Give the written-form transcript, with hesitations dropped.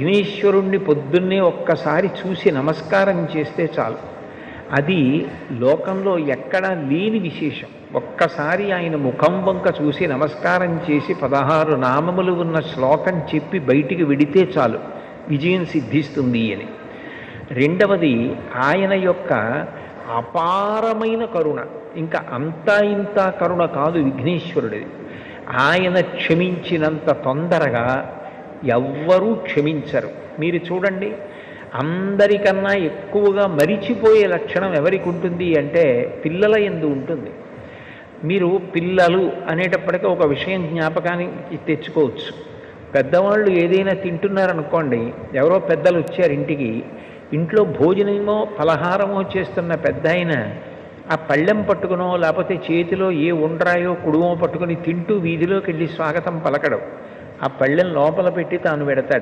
విఘ్నేశ్వరుణ్ణి పొద్దున్నే ఒక్కసారి చూసి నమస్కారం చేస్తే చాలు. అది లోకంలో ఎక్కడా లేని విశేషం. ఒక్కసారి ఆయన ముఖం వంక చూసి నమస్కారం చేసి 16 నామములు ఉన్న శ్లోకం చెప్పి బయటికి వెడితే చాలు, విజయం సిద్ధిస్తుంది అని. రెండవది ఆయన యొక్క అపారమైన కరుణ. ఇంకా అంతా ఇంత కరుణ కాదు విఘ్నేశ్వరుడిది. ఆయన క్షమించినంత తొందరగా ఎవ్వరూ క్షమించరు. మీరు చూడండి, అందరికన్నా ఎక్కువగా మరిచిపోయే లక్షణం ఎవరికి ఉంటుంది అంటే పిల్లల యందు ఉంటుంది. మీరు పిల్లలు అనేటప్పటికీ ఒక విషయం జ్ఞాపకానికి తెచ్చుకోవచ్చు. పెద్దవాళ్ళు ఏదైనా తింటున్నారనుకోండి, ఎవరో పెద్దలు వచ్చారు ఇంటికి, ఇంట్లో భోజనమో పలహారమో చేస్తున్న పెద్ద ఆయన ఆ పళ్ళెం పట్టుకునో లేకపోతే చేతిలో ఏ ఉండ్రాయో కుడుమో పట్టుకుని తింటూ వీధిలోకి వెళ్ళి స్వాగతం పలకడం, ఆ పళ్ళెం లోపల పెట్టి తాను పెడతాడు.